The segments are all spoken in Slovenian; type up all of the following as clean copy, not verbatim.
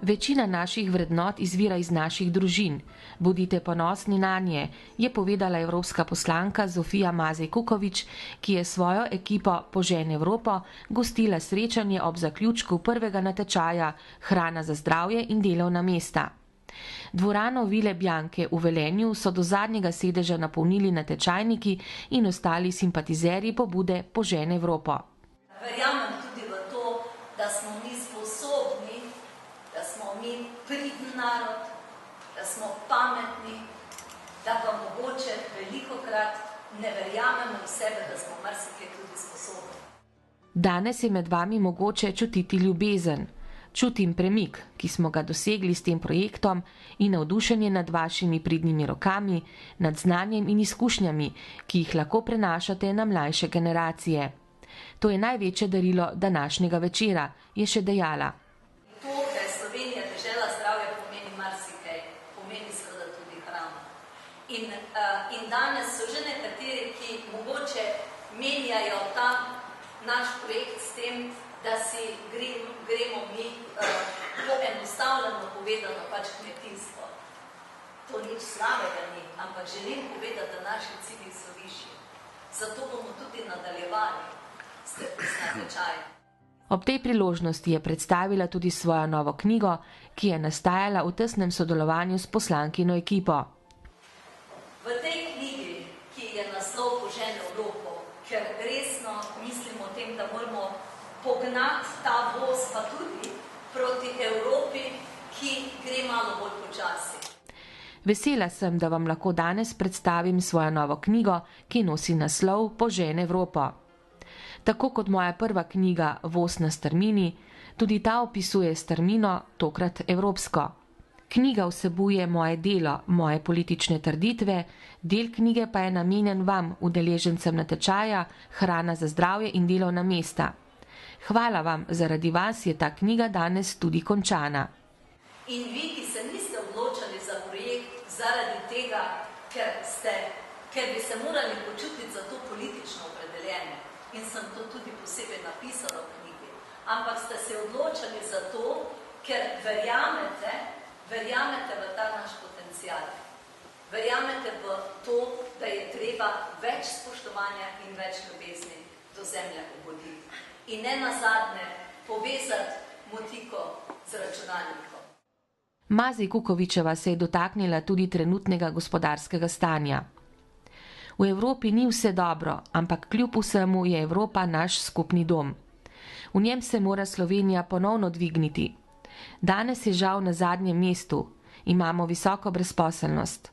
Večina naših vrednot izvira iz naših družin. Bodite ponosni nanje, je povedala evropska poslanka Zofija Mazej Kukovič, ki je svojo ekipo Požen Evropo gostila srečanje ob zaključku prvega natečaja Hrana za zdravje in delovna mesta. Dvorano Vile Bianche v Velenju so do zadnjega sedeža napolnili natečajniki in ostali simpatizerji pobude Požen Evropo. Verjamem tudi v to, da smo mi sposobni, da smo mi pridni narod, da smo pametni, da pa mogoče velikokrat ne verjamemo v sebe, da smo marsikaj tudi sposobni. Danes je med vami mogoče čutiti ljubezen. Čutim premik, ki smo ga dosegli s tem projektom in navdušenje nad vašimi pridnimi rokami, nad znanjem in izkušnjami, ki jih lahko prenašate na mlajše generacije. To je največje darilo današnjega večera, je še dejala. To, da je Slovenija dežela zdravja, pomeni marsikaj, pomeni seveda tudi hrano. In danes so že nekateri, ki mogoče menjajo ta naš projekt s tem, da si gremo mi poenostavljeno povedano pač kmetijstvo. To nič slabega ni, ampak želim povedati, da naši cilji so višji. Zato bomo tudi nadaljevali s natečajem. Ob tej priložnosti je predstavila tudi svojo novo knjigo, ki je nastajala v tesnem sodelovanju s poslankino ekipo. V tej knjigi, ki je naslov Požen Evropo, ker resno mislim o tem, da moramo pognati ta voz pa tudi proti Evropi, ki gre malo bolj počasi. Vesela sem, da vam lahko danes predstavim svojo novo knjigo, ki nosi naslov Požen Evropo. Tako kot moja prva knjiga Voz na strmini, tudi ta opisuje strmino, tokrat evropsko. Knjiga vsebuje moje delo, moje politične trditve, del knjige pa je namenjen vam, udeležencem natečaja Hrana za zdravje in delovna mesta. Hvala vam, zaradi vas je ta knjiga danes tudi končana. In vi, ki se niste odločali za projekt zaradi tega, ker bi se morali počutiti za to politično opredeljene, in sem to tudi posebej napisala v knjigi, ampak ste se odločali za to, ker verjamete v ta naš potencial. Verjamete v to, da je treba več spoštovanja in več ljubezni do zemlje obuditi. In ne nazadnje povezati motiko z računalnikom. Mazej Kukovičeva se je dotaknila tudi trenutnega gospodarskega stanja. V Evropi ni vse dobro, ampak kljub vsemu je Evropa naš skupni dom. V njem se mora Slovenija ponovno dvigniti. Danes je žal na zadnjem mestu, imamo visoko brezposelnost.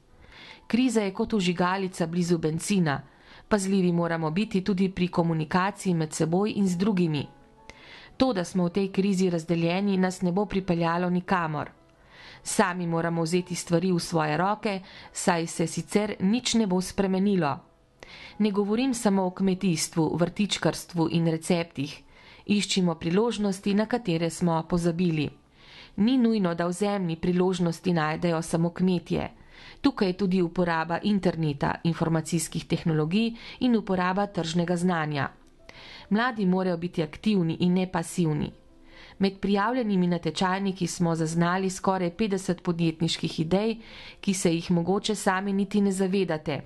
Kriza je kot vžigalica blizu bencina, pazljivi moramo biti tudi pri komunikaciji med seboj in z drugimi. To, da smo v tej krizi razdeljeni, nas ne bo pripeljalo nikamor. Sami moramo vzeti stvari v svoje roke, saj se sicer nič ne bo spremenilo. Ne govorim samo o kmetijstvu, vrtičkarstvu in receptih. Iščimo priložnosti, na katere smo pozabili. Ni nujno, da v zemlji priložnosti najdejo samo kmetje. Tukaj je tudi uporaba interneta, informacijskih tehnologij in uporaba tržnega znanja. Mladi morajo biti aktivni in ne pasivni. Med prijavljenimi natečajniki smo zaznali skoraj 50 podjetniških idej, ki se jih mogoče sami niti ne zavedate.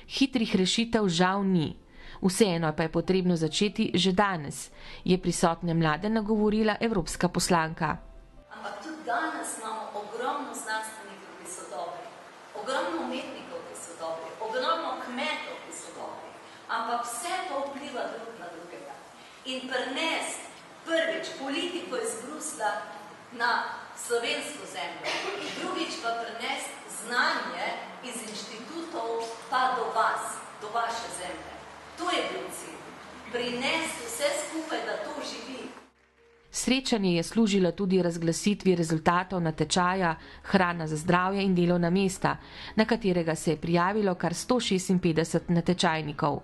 Hitrih rešitev žal ni. Vseeno pa je potrebno začeti že danes, je prisotne mlade nagovorila evropska poslanka. Ampak tudi danes imamo ogromno znanstvenikov, ki so dobri, ogromno umetnikov, ki so dobri, ogromno kmetov, ki so dobri, ampak vse to vpliva drug na drugega. In prinesti prvič politiko iz Bruslja na slovensko zemljo, drugič pa prinesti znanje iz inštitutov pa do vas, do vaše zemlje. To je bil cilj. Prinesti vse skupaj, da to živi. Srečanje je služilo tudi razglasitvi rezultatov natečaja Hrana za zdravje in delovna mesta, na katerega se je prijavilo kar 156 natečajnikov.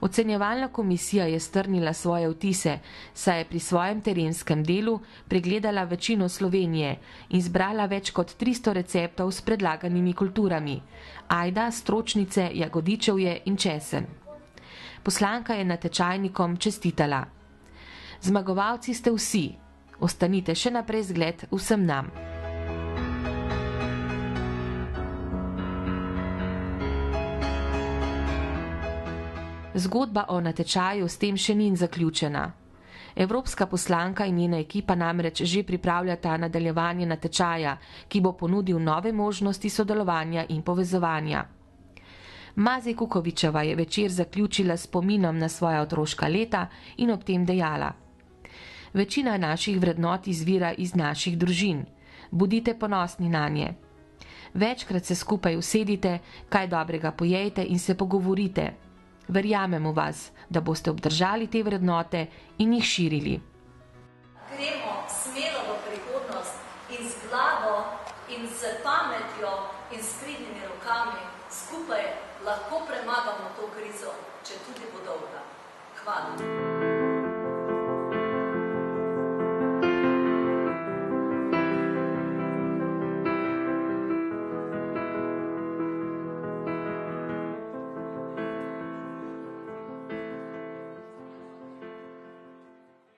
Ocenjevalna komisija je strnila svoje vtise, saj je pri svojem terenskem delu pregledala večino Slovenije in zbrala več kot 300 receptov s predlaganimi kulturami: ajda, stročnice, jagodičevje in česen. Poslanka je natečajnikom čestitala: zmagovalci ste vsi, ostanite še naprej zgled vsem nam. Zgodba o natečaju s tem še ni zaključena. Evropska poslanka in njena ekipa namreč že pripravljata nadaljevanje natečaja, ki bo ponudil nove možnosti sodelovanja in povezovanja. Mazej Kukovičeva je večer zaključila s spominom na svoja otroška leta in ob tem dejala: večina naših vrednot izvira iz naših družin. Budite ponosni nanje. Večkrat se skupaj usedite, kaj dobrega pojejte in se pogovorite. Verjamem v vas, da boste obdržali te vrednote in jih širili. Gremo smelo v prihodnost in z glavo in s pametjo in s pridnimi rokami skupaj lahko premagamo to krizo, če tudi bo dolga. Hvala.